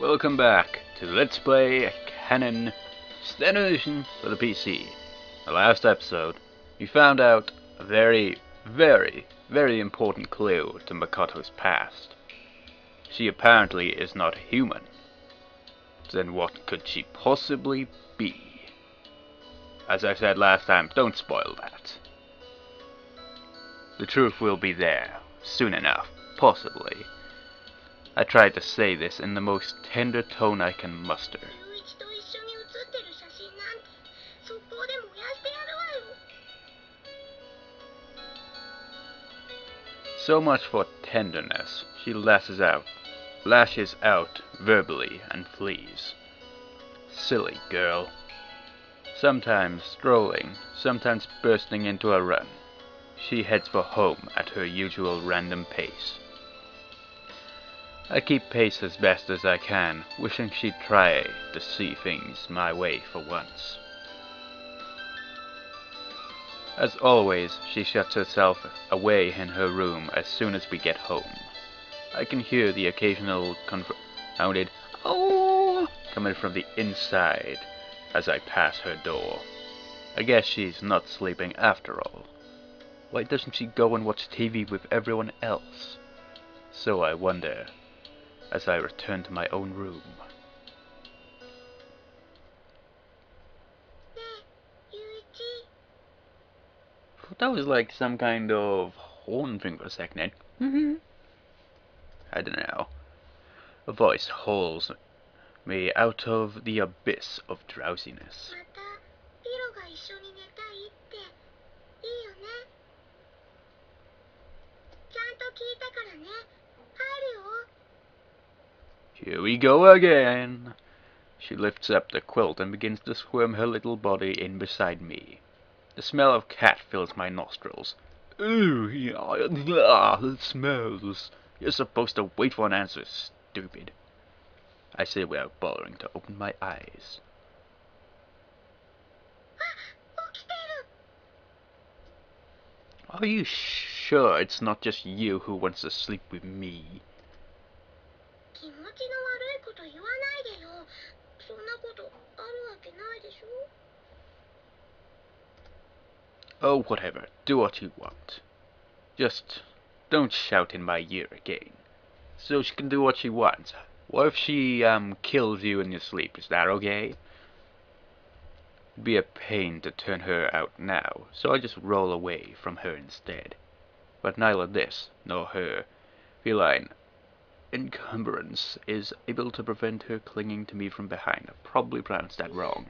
Welcome back to Let's Play Kanon Standard Edition for the PC. The last episode, we found out a very important clue to Makoto's past. She apparently is not human. Then what could she possibly be? As I said last time, don't spoil that. The truth will be there, soon enough, possibly. I tried to say this in the most tender tone I can muster. So much for tenderness. She lashes out verbally and flees. Silly girl. Sometimes strolling, sometimes bursting into a run. She heads for home at her usual random pace. I keep pace as best as I can, wishing she'd try to see things my way for once. As always, she shuts herself away in her room as soon as we get home. I can hear the occasional confounded "oh" coming from the inside as I pass her door. I guess she's not sleeping after all. Why doesn't she go and watch TV with everyone else? So I wonder, as I return to my own room. That was like some kind of horn thing for a second. I don't know. A voice hauls me out of the abyss of drowsiness. Here we go again. She lifts up the quilt and begins to squirm her little body in beside me. The smell of cat fills my nostrils. Ooh, it smells. You're supposed to wait for an answer, stupid. I say without bothering to open my eyes. Are you sure it's not just you who wants to sleep with me? Oh, whatever. Do what you want. Just don't shout in my ear again. So she can do what she wants. What if she, kills you in your sleep? Is that okay? It'd be a pain to turn her out now, so I just roll away from her instead. But neither this, nor her feline encumbrance is able to prevent her clinging to me from behind. I probably pronounced that wrong.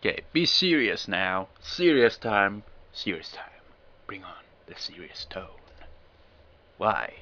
Okay, be serious now. Serious time. Serious time. Bring on the serious tone. Why?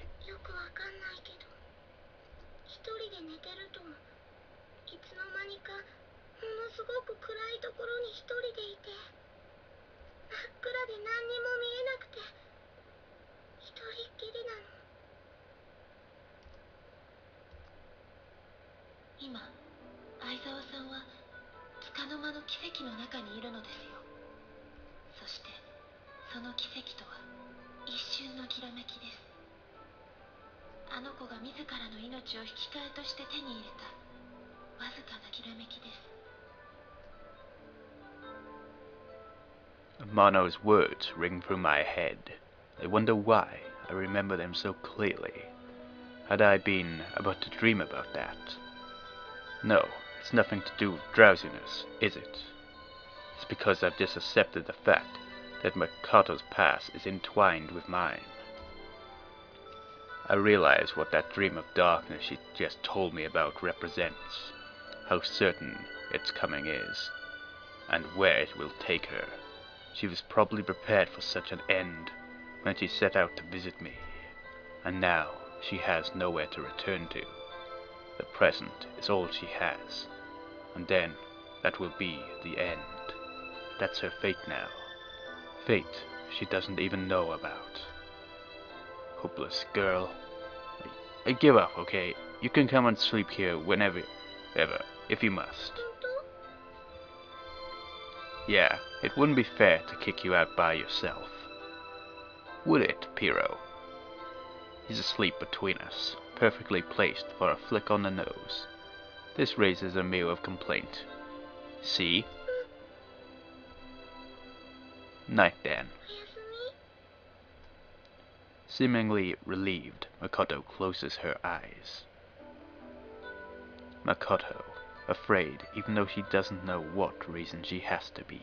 Mono's words ring through my head. I wonder why I remember them so clearly. Had I been about to dream about that? No, it's nothing to do with drowsiness, is it? It's because I've just accepted the fact that Makoto's past is entwined with mine. I realize what that dream of darkness she just told me about represents, how certain its coming is, and where it will take her. She was probably prepared for such an end when she set out to visit me, and now she has nowhere to return to. The present is all she has, and then that will be the end. That's her fate now. Fate she doesn't even know about. Hopeless girl. I give up, okay? You can come and sleep here whenever, if you must. Yeah, it wouldn't be fair to kick you out by yourself. Would it, Piero? He's asleep between us, perfectly placed for a flick on the nose. This raises a mew of complaint. See? Night then. Seemingly relieved, Makoto closes her eyes. Makoto, afraid even though she doesn't know what reason she has to be.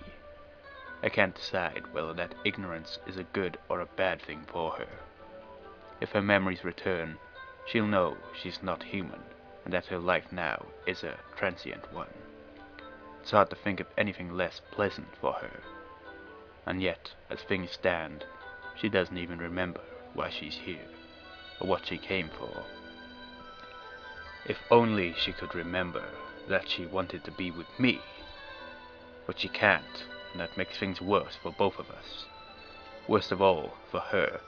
I can't decide whether that ignorance is a good or a bad thing for her. If her memories return, she'll know she's not human, and that her life now is a transient one. It's hard to think of anything less pleasant for her. And yet, as things stand, she doesn't even remember why she's here, or what she came for. If only she could remember that she wanted to be with me. But she can't, and that makes things worse for both of us. Worst of all, for her,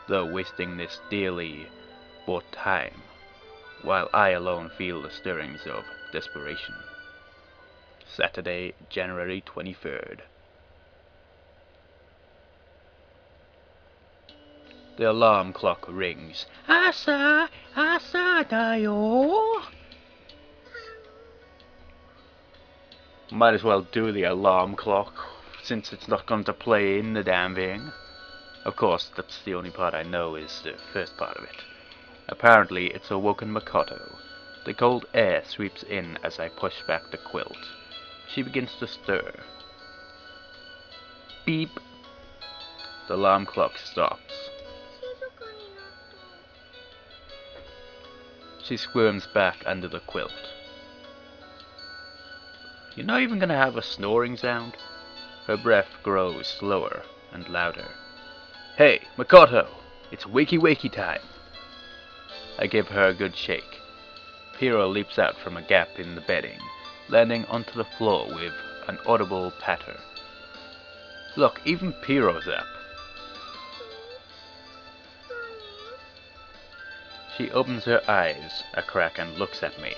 though wasting this dearly bought time, while I alone feel the stirrings of desperation. Saturday, January 23rd. The alarm clock rings. Asa, asa da yo. Might as well do the alarm clock, since it's not going to play in the damn thing. Of course, that's the only part I know is the first part of it. Apparently, it's awoken Makoto. The cold air sweeps in as I push back the quilt. She begins to stir. Beep. The alarm clock stops. She squirms back under the quilt. You're not even gonna have a snoring sound? Her breath grows slower and louder. Hey, Makoto! It's wakey-wakey time! I give her a good shake. Piero leaps out from a gap in the bedding, landing onto the floor with an audible patter. Look, even Piero's up. She opens her eyes a crack and looks at me.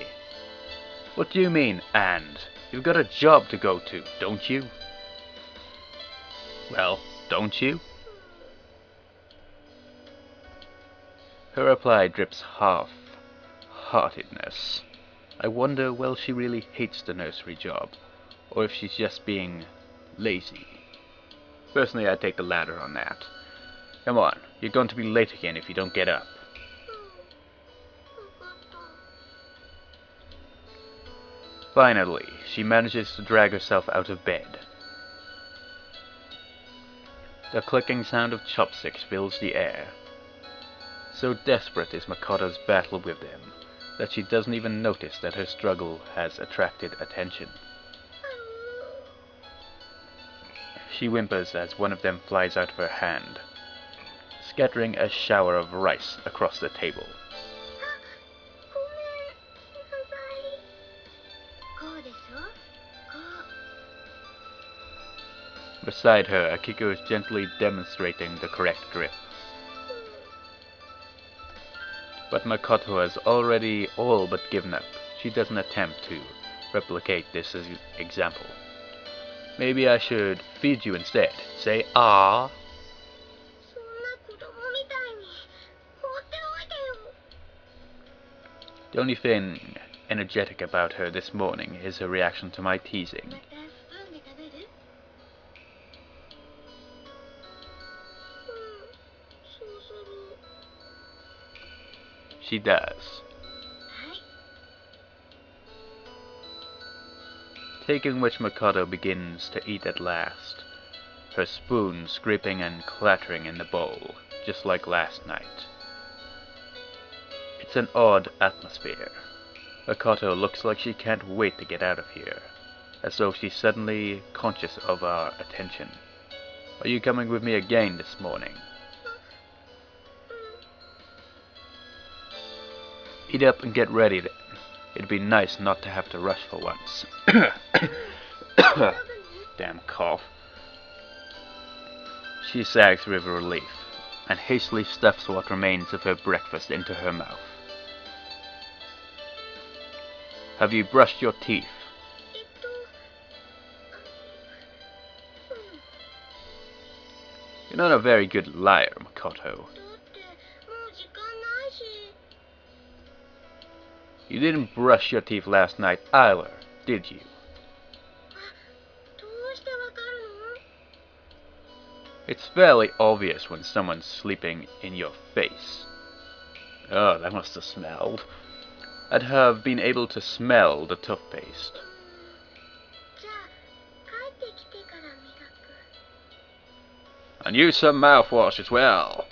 What do you mean, and? You've got a job to go to, don't you? Well, don't you? Her reply drips half-heartedness. I wonder, well, she really hates the nursery job, or if she's just being lazy. Personally, I'd take the latter on that. Come on, you're going to be late again if you don't get up. Finally, she manages to drag herself out of bed. The clicking sound of chopsticks fills the air. So desperate is Makoto's battle with them, that she doesn't even notice that her struggle has attracted attention. She whimpers as one of them flies out of her hand, scattering a shower of rice across the table. Beside her, Akiko is gently demonstrating the correct grip. But Makoto has already all but given up. She doesn't attempt to replicate this example. Maybe I should feed you instead. Say, ah. The only thing energetic about her this morning is her reaction to my teasing. She does. Taking which Makoto begins to eat at last, her spoon scraping and clattering in the bowl, just like last night. It's an odd atmosphere. Makoto looks like she can't wait to get out of here, as though she's suddenly conscious of our attention. Are you coming with me again this morning? Eat up and get ready. It'd be nice not to have to rush for once. Damn cough. She sags with relief, and hastily stuffs what remains of her breakfast into her mouth. Have you brushed your teeth? You're not a very good liar, Makoto. You didn't brush your teeth last night either, did you? It's fairly obvious when someone's sleeping in your face. Oh, that must have smelled. I'd have been able to smell the toothpaste. And use some mouthwash as well.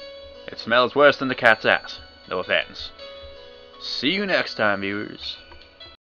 It smells worse than the cat's ass. No offense. See you next time, viewers.